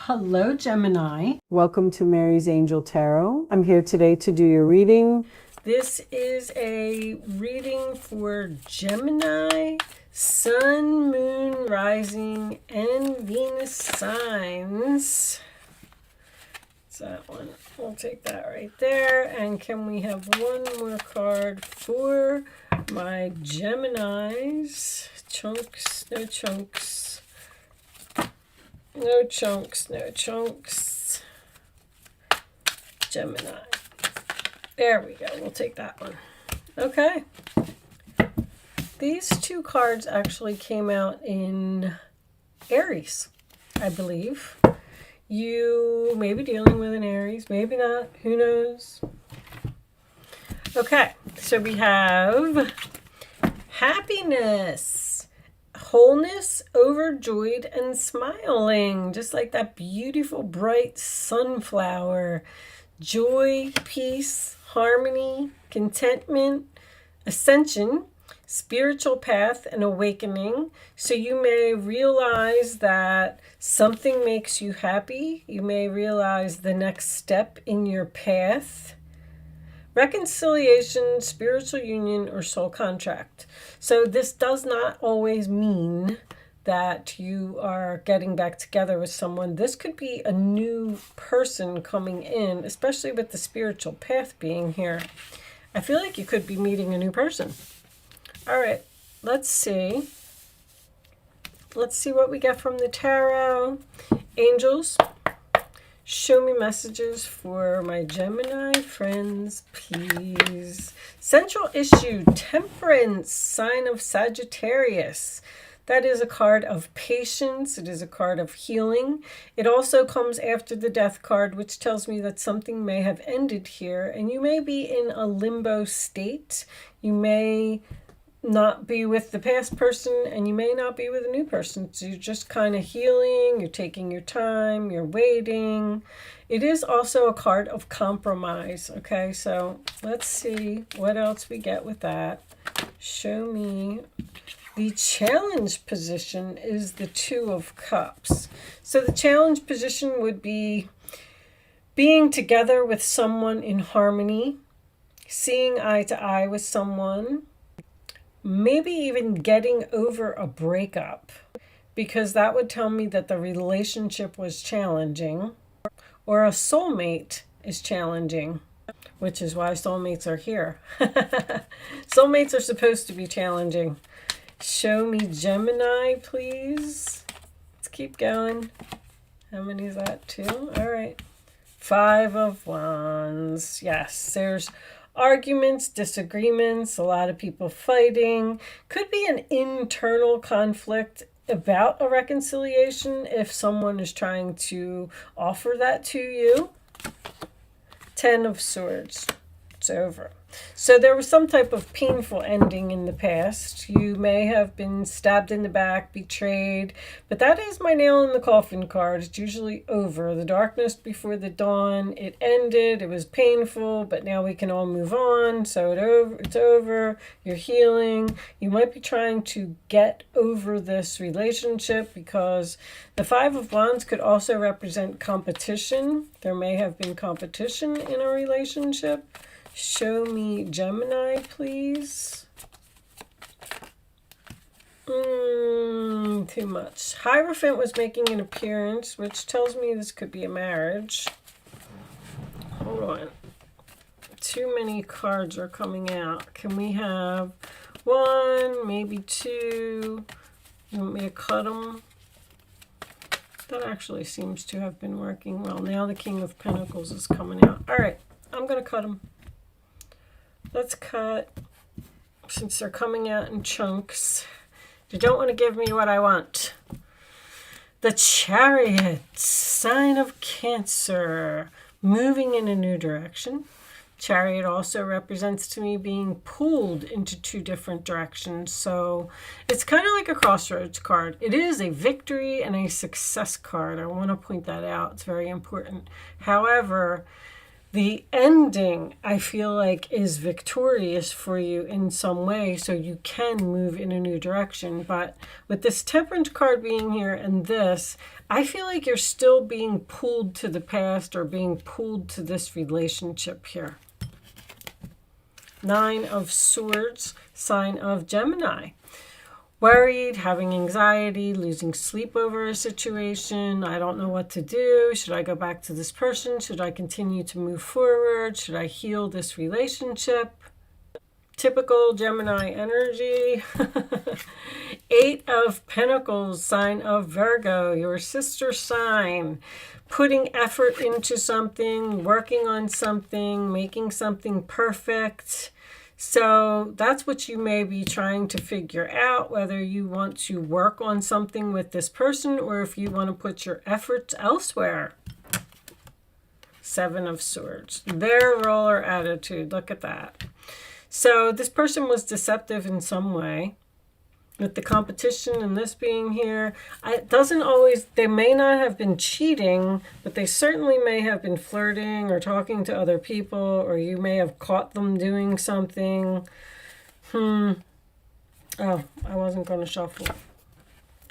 Hello, Gemini. Welcome to Mary's Angel Tarot. I'm here today to do your reading. This is a reading for Gemini, Sun, Moon, Rising, and Venus signs. So that one, we'll take that right there. And can we have one more card for my Geminis? Chunks, no chunks. No chunks, no chunks. Gemini. There we go. We'll take that one. Okay. These two cards actually came out in Aries, I believe. You may be dealing with an Aries, maybe not. Who knows? Okay. So we have happiness, wholeness, overjoyed, and smiling, just like that beautiful bright sunflower. Joy, peace, harmony, contentment, ascension, spiritual path, and awakening. So you may realize that something makes you happy. You may realize the next step in your path. Reconciliation, spiritual union, or soul contract. So this does not always mean that you are getting back together with someone. This could be a new person coming in, especially with the spiritual path being here. I feel like you could be meeting a new person. All right, let's see. Let's see what we get from the tarot. Angels, show me messages for my Gemini friends, please. Central issue, Temperance, sign of Sagittarius. That is a card of patience. It is a card of healing. It also comes after the Death card, which tells me that something may have ended here, and you may be in a limbo state. You may not be with the past person, and you may not be with a new person. So you're just kind of healing. You're taking your time. You're waiting. It is also a card of compromise. Okay, so let's see what else we get with that. Show me. The challenge position is the Two of Cups. So the challenge position would be being together with someone in harmony, seeing eye to eye with someone, maybe even getting over a breakup, because that would tell me that the relationship was challenging, or a soulmate is challenging, which is why soulmates are here. Soulmates are supposed to be challenging. Show me Gemini, please. Let's keep going. How many is that? 2? All right. 5 of Wands. Yes, there's arguments, disagreements, a lot of people fighting. Could be an internal conflict about a reconciliation if someone is trying to offer that to you. 10 of Swords. It's over. So there was some type of painful ending in the past. You may have been stabbed in the back, betrayed, but that is my nail in the coffin card. It's usually over. The darkness before the dawn. It ended. It was painful, but now we can all move on. So it's over. You're healing. You might be trying to get over this relationship because the 5 of Wands could also represent competition. There may have been competition in a relationship. Show me Gemini, please. Too much. Hierophant was making an appearance, which tells me this could be a marriage. Hold on. Too many cards are coming out. Can we have 1, maybe 2? You want me to cut them? That actually seems to have been working well. Now the King of Pentacles is coming out. All right, I'm going to cut them. Let's cut, since they're coming out in chunks. You don't want to give me what I want. The Chariot, sign of Cancer, moving in a new direction. Chariot also represents to me being pulled into 2 different directions. So it's kind of like a crossroads card. It is a victory and a success card. I want to point that out. It's very important. However, The ending, I feel like, is victorious for you in some way, so you can move in a new direction. But with this Temperance card being here and this, I feel like you're still being pulled to the past or being pulled to this relationship here. 9 of Swords, sign of Gemini. Worried, having anxiety, losing sleep over a situation. I don't know what to do. Should I go back to this person? Should I continue to move forward? Should I heal this relationship? Typical Gemini energy. 8 of Pentacles, sign of Virgo, your sister sign. Putting effort into something, working on something, making something perfect. So that's what you may be trying to figure out, whether you want to work on something with this person or if you want to put your efforts elsewhere. 7 of Swords. Their role or attitude. Look at that. So this person was deceptive in some way. With the competition and this being here, it doesn't always, they may not have been cheating, but they certainly may have been flirting or talking to other people, or you may have caught them doing something. Oh, I wasn't going to shuffle.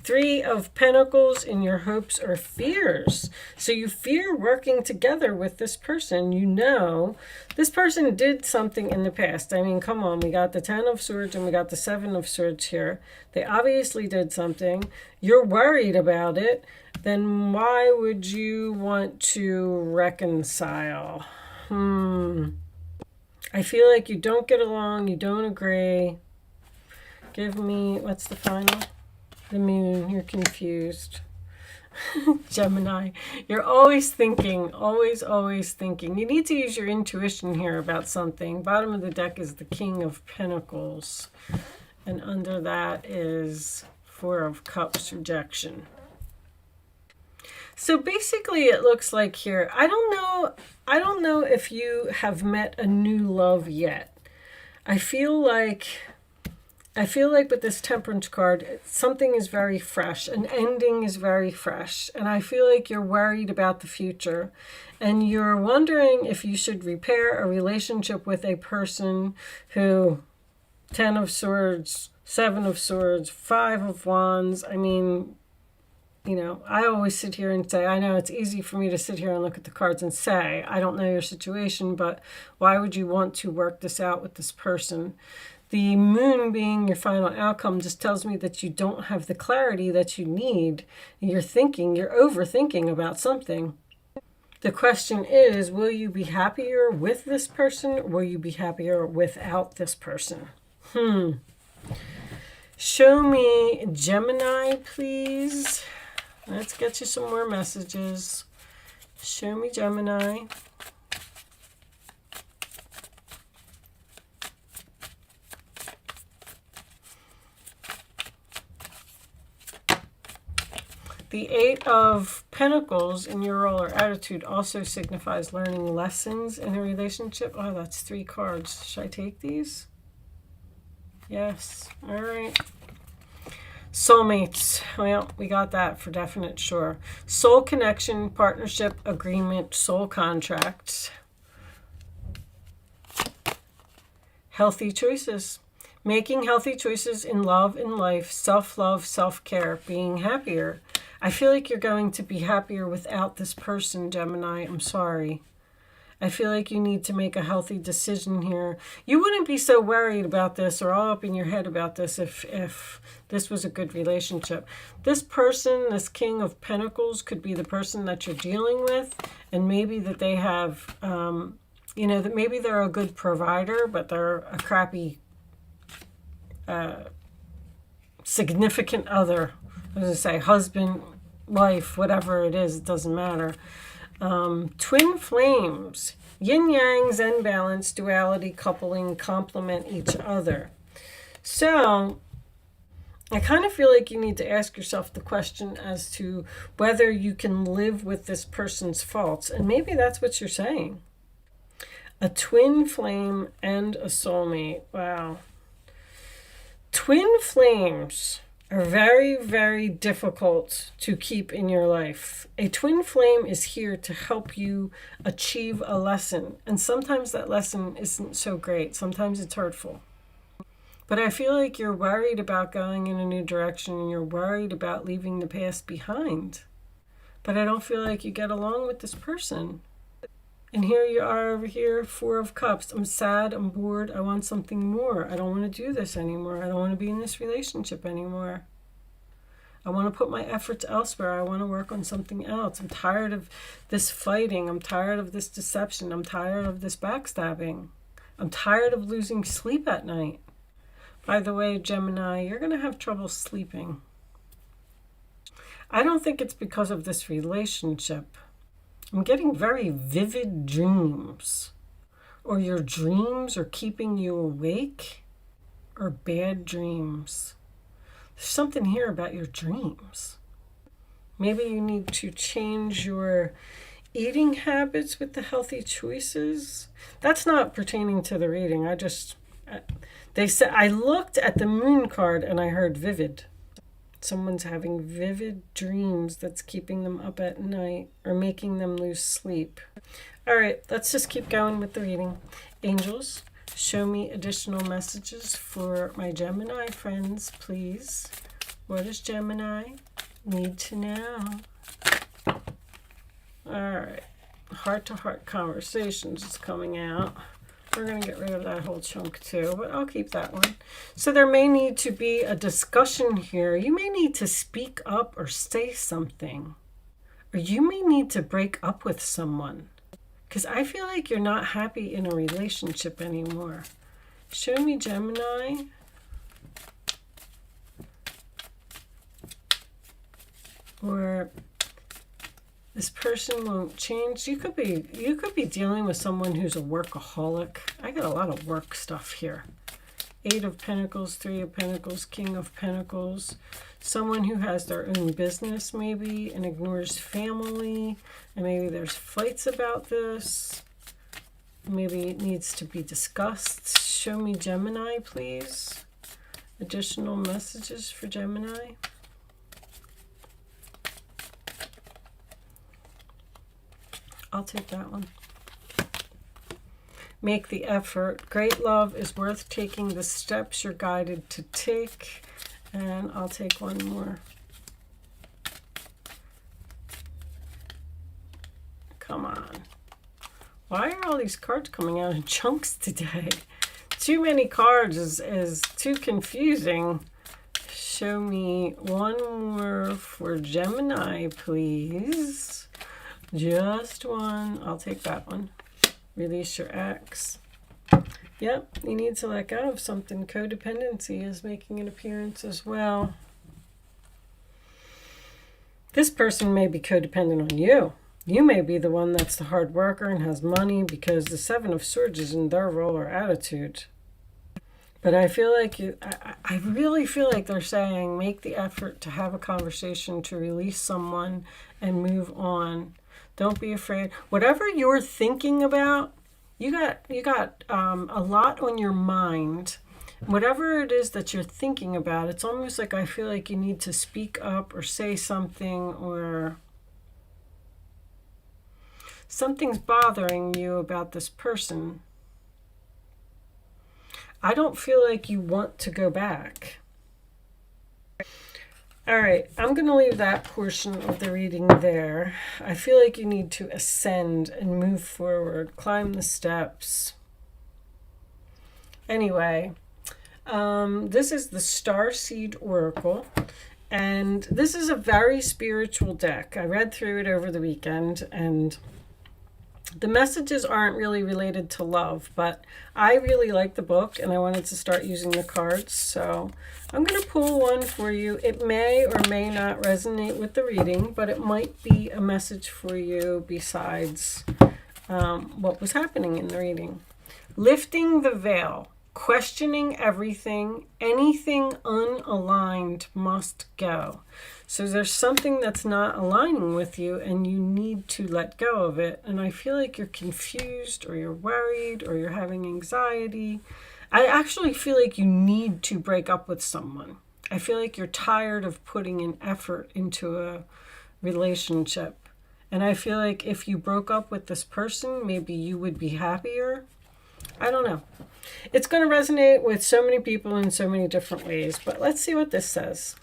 3 of Pentacles in your hopes or fears. So you fear working together with this person. You know this person did something in the past. I mean, come on. We got the 10 of Swords and we got the 7 of Swords here. They obviously did something. You're worried about it. Then why would you want to reconcile? I feel like you don't get along. You don't agree. Give me, what's the final? The Moon, you're confused. Gemini, you're always thinking, always thinking. You need to use your intuition here about something. Bottom of the deck is the King of Pentacles. And under that is 4 of Cups, rejection. So basically it looks like here, I don't know if you have met a new love yet. I feel like with this Temperance card, something is very fresh. An ending is very fresh. And I feel like you're worried about the future. And you're wondering if you should repair a relationship with a person who, 10 of Swords, 7 of Swords, 5 of Wands. I mean, you know, I always sit here and say, I know it's easy for me to sit here and look at the cards and say, I don't know your situation, but why would you want to work this out with this person? The Moon being your final outcome just tells me that you don't have the clarity that you need. You're overthinking about something. The question is, will you be happier with this person or will you be happier without this person? Show me Gemini, please. Let's get you some more messages. Show me Gemini. The 8 of Pentacles in your role or attitude also signifies learning lessons in a relationship. Oh, that's 3 cards. Should I take these? Yes. All right. Soulmates. Well, we got that for definite sure. Soul connection, partnership, agreement, soul contracts. Healthy choices. Making healthy choices in love and life, self-love, self-care, being happier. I feel like you're going to be happier without this person, Gemini. I'm sorry. I feel like you need to make a healthy decision here. You wouldn't be so worried about this or all up in your head about this if this was a good relationship. This person, this King of Pentacles, could be the person that you're dealing with. And maybe that they have, you know, that maybe they're a good provider, but they're a crappy significant other. I was going to say husband, wife, whatever it is, it doesn't matter. Twin flames, yin yang, zen balance, duality, coupling, complement each other. So I kind of feel like you need to ask yourself the question as to whether you can live with this person's faults. And maybe that's what you're saying. A twin flame and a soulmate. Wow. Twin flames. are very, very difficult to keep in your life. A twin flame is here to help you achieve a lesson. And sometimes that lesson isn't so great. Sometimes it's hurtful. But I feel like you're worried about going in a new direction and you're worried about leaving the past behind. But I don't feel like you get along with this person. And here you are over here, Four of Cups. I'm sad, I'm bored, I want something more. I don't want to do this anymore. I don't want to be in this relationship anymore. I want to put my efforts elsewhere. I want to work on something else. I'm tired of this fighting. I'm tired of this deception. I'm tired of this backstabbing. I'm tired of losing sleep at night. By the way, Gemini, you're going to have trouble sleeping. I don't think it's because of this relationship. I'm getting very vivid dreams. Or your dreams are keeping you awake. Or bad dreams. There's something here about your dreams. Maybe you need to change your eating habits with the healthy choices. That's not pertaining to the reading. They said, I looked at the moon card and I heard vivid. Someone's having vivid dreams that's keeping them up at night or making them lose sleep. All right, let's just keep going with the reading. Angels, show me additional messages for my Gemini friends, please. What does Gemini need to know? All right, heart-to-heart conversations is coming out. We're going to get rid of that whole chunk too, but I'll keep that one. So there may need to be a discussion here. You may need to speak up or say something. Or you may need to break up with someone. Because I feel like you're not happy in a relationship anymore. Show me Gemini. Or this person won't change. You could be dealing with someone who's a workaholic. I got a lot of work stuff here. 8 of Pentacles, 3 of Pentacles, King of Pentacles. Someone who has their own business maybe and ignores family. And maybe there's fights about this. Maybe it needs to be discussed. Show me Gemini, please. Additional messages for Gemini. I'll take that one. Make the effort. Great love is worth taking the steps you're guided to take. And I'll take one more. Come on. Why are all these cards coming out in chunks today? Too many cards is too confusing. Show me one more for Gemini, please. Just one. I'll take that one. Release your ex. Yep, you need to let go of something. Codependency is making an appearance as well. This person may be codependent on you. You may be the one that's the hard worker and has money because the 7 of Swords is in their role or attitude. But I feel like I really feel like they're saying make the effort to have a conversation, to release someone and move on. Don't be afraid. Whatever you're thinking about, you got a lot on your mind. Whatever it is that you're thinking about, it's almost like I feel like you need to speak up or say something, or something's bothering you about this person. I don't feel like you want to go back. All right, I'm going to leave that portion of the reading there. I feel like you need to ascend and move forward, climb the steps. Anyway, this is the Starseed Oracle, and this is a very spiritual deck. I read through it over the weekend, and the messages aren't really related to love, but I really like the book and I wanted to start using the cards. So I'm going to pull one for you. It may or may not resonate with the reading, but it might be a message for you besides what was happening in the reading. Lifting the veil, questioning everything, anything unaligned must go. So there's something that's not aligning with you and you need to let go of it. And I feel like you're confused or you're worried or you're having anxiety. I actually feel like you need to break up with someone. I feel like you're tired of putting an effort into a relationship. And I feel like if you broke up with this person, maybe you would be happier. I don't know. It's going to resonate with so many people in so many different ways. But let's see what this says.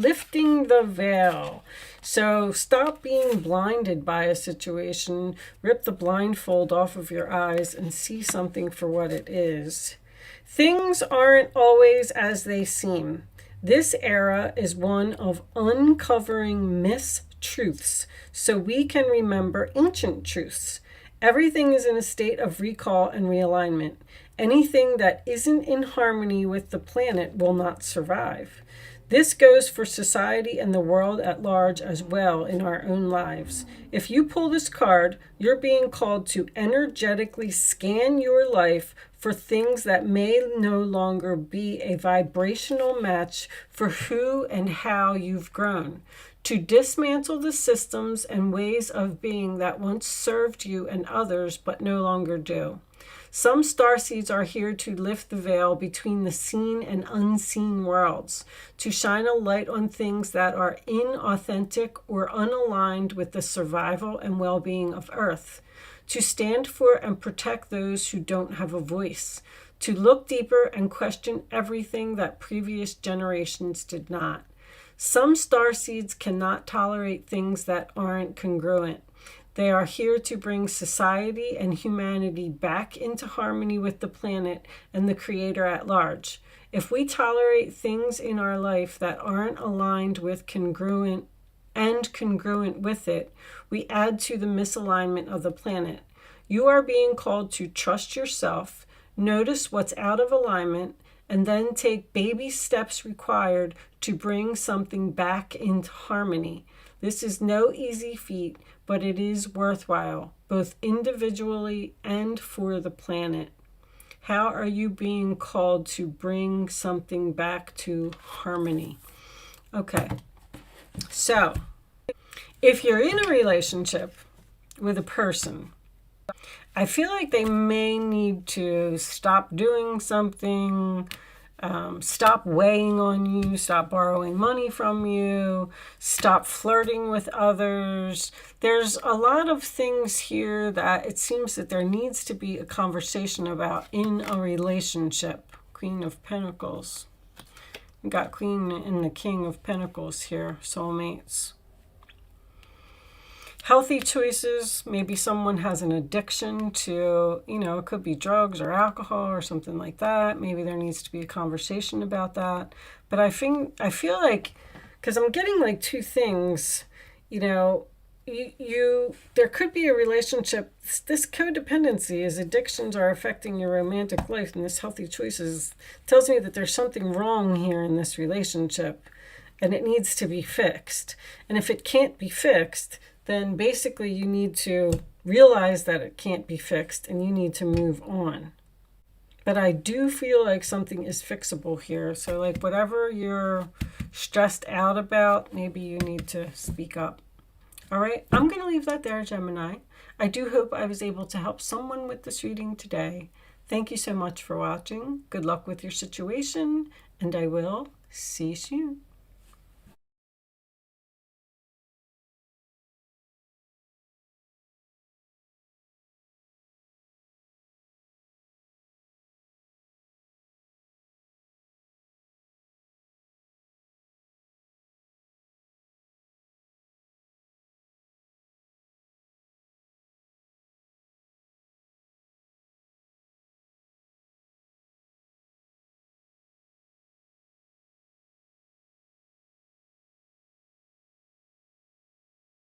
Lifting the veil. So stop being blinded by a situation. Rip the blindfold off of your eyes and see something for what it is. Things aren't always as they seem. This era is one of uncovering mistruths so we can remember ancient truths. Everything is in a state of recall and realignment. Anything that isn't in harmony with the planet will not survive. This goes for society and the world at large as well in our own lives. If you pull this card, you're being called to energetically scan your life for things that may no longer be a vibrational match for who and how you've grown. To dismantle the systems and ways of being that once served you and others but no longer do. Some starseeds are here to lift the veil between the seen and unseen worlds, to shine a light on things that are inauthentic or unaligned with the survival and well-being of Earth, to stand for and protect those who don't have a voice, to look deeper and question everything that previous generations did not. Some starseeds cannot tolerate things that aren't congruent. They are here to bring society and humanity back into harmony with the planet and the Creator at large. If we tolerate things in our life that aren't aligned with congruent with it, we add to the misalignment of the planet. You are being called to trust yourself, notice what's out of alignment, and then take baby steps required to bring something back into harmony. This is no easy feat, but it is worthwhile, both individually and for the planet. How are you being called to bring something back to harmony? Okay, so if you're in a relationship with a person, I feel like they may need to stop doing something, stop weighing on you, stop borrowing money from you, stop flirting with others. There's a lot of things here that it seems that there needs to be a conversation about in a relationship. Queen of Pentacles. We got Queen and the King of Pentacles here, soulmates. Healthy choices. Maybe someone has an addiction to, it could be drugs or alcohol or something like that. Maybe there needs to be a conversation about that. But I feel like, because I'm getting like two things, there could be a relationship. This codependency is addictions are affecting your romantic life, and this healthy choices tells me that there's something wrong here in this relationship and it needs to be fixed. And if it can't be fixed, then basically you need to realize that it can't be fixed and you need to move on. But I do feel like something is fixable here. So like whatever you're stressed out about, maybe you need to speak up. All right, I'm going to leave that there, Gemini. I do hope I was able to help someone with this reading today. Thank you so much for watching. Good luck with your situation, and I will see you soon.